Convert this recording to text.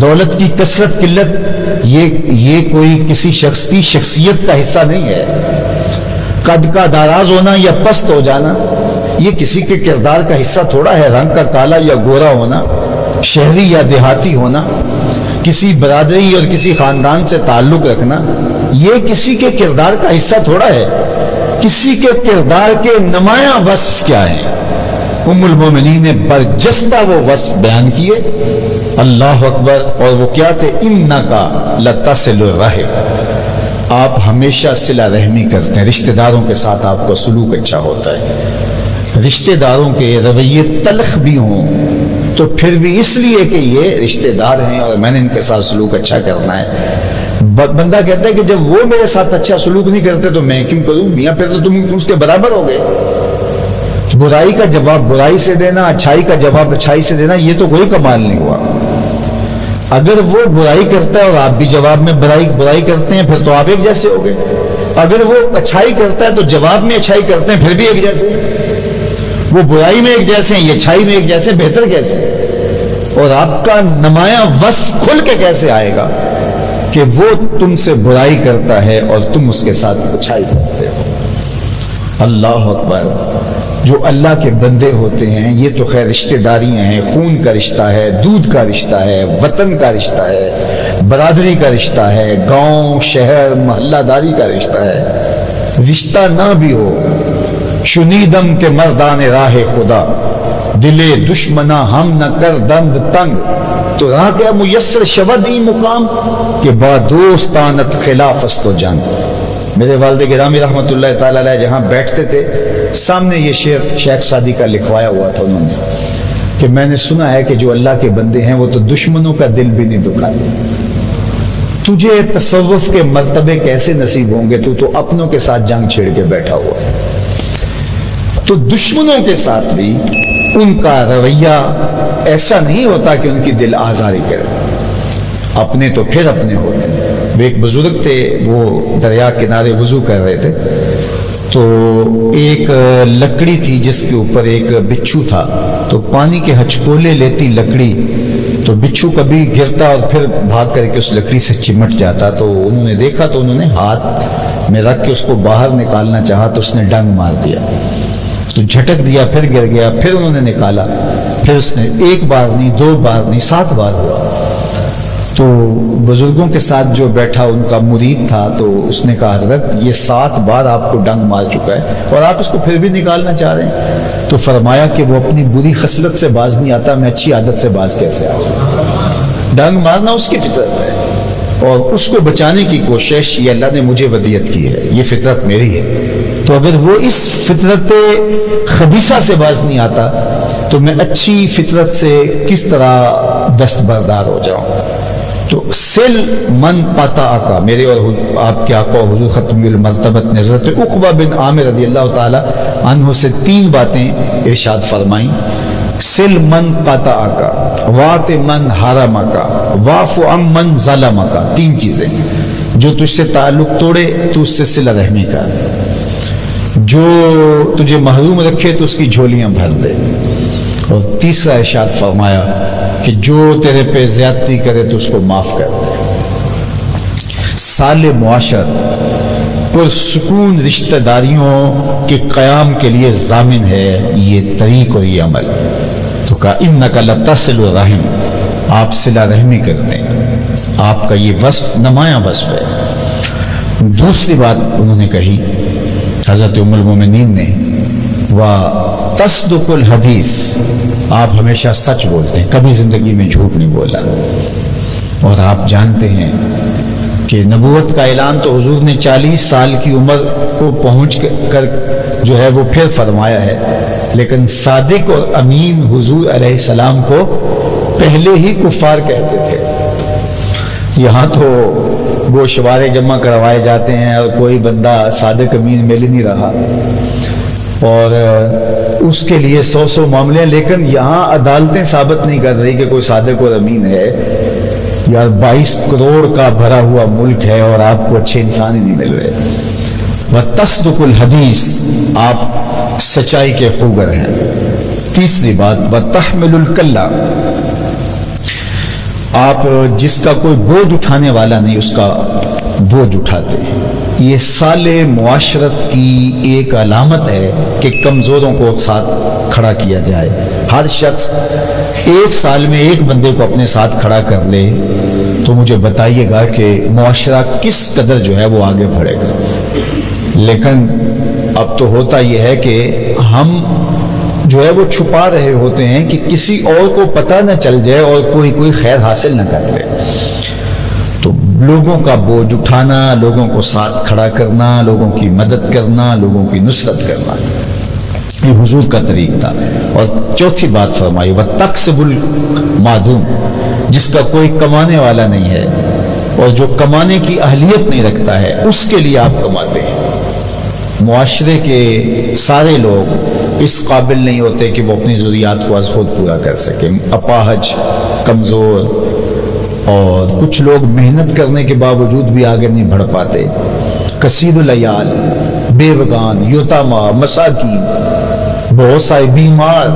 دولت کی کثرت قلت یہ کوئی کسی شخص کی شخصیت کا حصہ نہیں ہے. قد کا دراز ہونا یا پست ہو جانا یہ کسی کے کردار کا حصہ تھوڑا ہے. رنگ کا کالا یا گورا ہونا، شہری یا دیہاتی ہونا، کسی برادری اور کسی خاندان سے تعلق رکھنا یہ کسی کے کردار کا حصہ تھوڑا ہے. کسی کے کردار کے نمایاں وصف کیا ہیں؟ ام المومنین نے برجستہ وہ وصف بیان کیے. اللہ اکبر. اور وہ کیا تھے؟ انکا لتصل الرحم، آپ ہمیشہ صلہ رحمی کرتے ہیں. رشتہ داروں کے ساتھ آپ کا سلوک اچھا ہوتا ہے. رشتہ داروں کے رویے تلخ بھی ہوں تو پھر بھی اس لیے کہ یہ رشتہ دار ہیں اور میں نے ان کے ساتھ سلوک اچھا کرنا ہے. بندہ کہتا ہے کہ جب وہ میرے ساتھ اچھا سلوک نہیں کرتے تو میں کیوں کروں؟ میاں پھر تو تم اس کے برابر ہو گئے. برائی کا جواب برائی سے دینا، اچھائی کا جواب اچھائی سے دینا یہ تو کوئی کمال نہیں ہوا. اگر وہ برائی کرتا ہے اور آپ بھی جواب میں برائی کرتے ہیں پھر تو آپ ایک جیسے ہو گئے. اگر وہ اچھائی کرتا ہے تو جواب میں اچھائی کرتے ہیں پھر بھی ایک جیسے. وہ برائی میں ایک جیسے ہیں، یہ اچھائی میں ایک جیسے، بہتر کیسے؟ اور آپ کا نمایاں وصف کھل کے کیسے آئے گا کہ وہ تم سے برائی کرتا ہے اور تم اس کے ساتھ اچھائی کرتے ہو. اللہ اکبر. جو اللہ کے بندے ہوتے ہیں یہ تو خیر رشتہ داریاں ہیں، خون کا رشتہ ہے، دودھ کا رشتہ ہے، وطن کا رشتہ ہے، برادری کا رشتہ ہے، گاؤں شہر محلہ داری کا رشتہ ہے. رشتہ نہ بھی ہو شنیدم کے مردان راہ خدا، دلے دشمنا ہم نہ کر دند تنگ، تو راہ کیا میسر شود ای مقام کہ با دوستانت خلاف است و جنگ. میرے والد گرامی رحمۃ اللہ تعالی علیہ جہاں بیٹھتے تھے سامنے یہ شعر شیخ سعدی کا لکھوایا ہوا تھا انہوں نے کہ میں نے سنا ہے کہ جو اللہ کے بندے ہیں وہ تو دشمنوں کا دل بھی نہیں دکھاتے. تجھے تصوف کے مرتبے کیسے نصیب ہوں گے؟ تو اپنوں کے ساتھ جنگ چھیڑ کے بیٹھا ہوا ہے. تو دشمنوں کے ساتھ بھی ان کا رویہ ایسا نہیں ہوتا کہ ان کی دل آزاری کرے. اپنے تو پھر اپنے ہوتے ہیں. ایک بزرگ تھے وہ دریا کنارے وضو کر رہے تھے تو ایک لکڑی تھی جس کے اوپر ایک بچھو تھا. تو پانی کے ہچکولے لیتی لکڑی تو بچھو کبھی گرتا اور پھر بھاگ کر کے اس لکڑی سے چمٹ جاتا. تو انہوں نے دیکھا تو انہوں نے ہاتھ میں رکھ کے اس کو باہر نکالنا چاہا تو اس نے ڈنگ مار دیا تو جھٹک دیا، پھر گر گیا. پھر انہوں نے نکالا، پھر اس نے ایک بار نہیں، دو بار نہیں، 7 بار ہوا. تو بزرگوں کے ساتھ جو بیٹھا ان کا مرید تھا تو اس نے کہا حضرت یہ 7 بار آپ کو ڈنگ مار چکا ہے اور آپ اس کو پھر بھی نکالنا چاہ رہے ہیں. تو فرمایا کہ وہ اپنی بری خصلت سے باز نہیں آتا، میں اچھی عادت سے باز کیسے آؤں؟ ڈنگ مارنا اس کی فطرت ہے اور اس کو بچانے کی کوشش یہ اللہ نے مجھے ودیت کی ہے، یہ فطرت میری ہے. تو اگر وہ اس فطرت خبیثہ سے باز نہیں آتا تو میں اچھی فطرت سے کس طرح دستبردار ہو جاؤں؟ تو سل من پاتا آقا، میرے اور آپ کے آقا حضور ختم المرتبت نے حضرت عقبہ بن عامر رضی اللہ تعالی عنہ سے 3 باتیں ارشاد فرمائیں. سل من پاتا آقا، وات من حرم آقا، واف ام من ظلم آقا. 3 چیزیں. جو تجھ سے تعلق توڑے تو اس سے صلہ رحمی کر، جو تجھے محروم رکھے تو اس کی جھولیاں بھر دے، اور تیسرا ارشاد فرمایا کہ جو تیرے پہ زیادتی کرے تو اس کو معاف کر دے. سال معاشر پرسکون رشتہ داریوں کے قیام کے لیے ضامن ہے یہ طریق اور یہ عمل. تو کہا انکا لتصل الرحم، آپ صلہ رحمی کرتے ہیں، آپ کا یہ وصف نمایاں وصف ہے. دوسری بات انہوں نے کہی حضرت ام المومنین نے، وتصدق الحدیث، آپ ہمیشہ سچ بولتے ہیں، کبھی زندگی میں جھوٹ نہیں بولا. اور آپ جانتے ہیں کہ نبوت کا اعلان تو حضور نے 40 سال کی عمر کو پہنچ کر جو ہے وہ پھر فرمایا ہے، لیکن صادق اور امین حضور علیہ السلام کو پہلے ہی کفار کہتے تھے. یہاں تو گوشوارے جمع کروائے جاتے ہیں اور کوئی بندہ صادق امین مل نہیں رہا اور اس کے لیے 100 معاملے، لیکن یہاں عدالتیں ثابت نہیں کر رہی کہ کوئی صادق اور امین ہے. یار 22 کروڑ کا بھرا ہوا ملک ہے اور آپ کو اچھے انسان ہی نہیں مل رہے. وتصدق الحدیث، آپ سچائی کے خوگر ہیں. تیسری بات وتحمل الکلہ، آپ جس کا کوئی بوجھ اٹھانے والا نہیں اس کا بوجھ اٹھاتے ہیں۔ یہ صالح معاشرت کی ایک علامت ہے کہ کمزوروں کو ساتھ کھڑا کیا جائے۔ ہر شخص ایک سال میں ایک بندے کو اپنے ساتھ کھڑا کر لے تو مجھے بتائیے گا کہ معاشرہ کس قدر جو ہے وہ آگے بڑھے گا۔ لیکن اب تو ہوتا یہ ہے کہ ہم جو ہے وہ چھپا رہے ہوتے ہیں کہ کسی اور کو پتہ نہ چل جائے اور کوئی خیر حاصل نہ کر لے۔ تو لوگوں کا بوجھ اٹھانا، لوگوں کو ساتھ کھڑا کرنا، لوگوں کی مدد کرنا، لوگوں کی نصرت کرنا، یہ حضور کا طریق تھا۔ اور چوتھی بات فرمائی وَتَقْسِبُ الْمَعْدُومِ، جس کا کوئی کمانے والا نہیں ہے اور جو کمانے کی اہلیت نہیں رکھتا ہے اس کے لیے آپ کماتے ہیں۔ معاشرے کے سارے لوگ اس قابل نہیں ہوتے کہ وہ اپنی ضروریات کو از خود پورا کر سکیں۔ اپاہج، کمزور، اور کچھ لوگ محنت کرنے کے باوجود بھی آگے نہیں بڑھ پاتے۔ کثیر العیال، بیوگان، یتاما، مساکین، بہت سارے بیمار،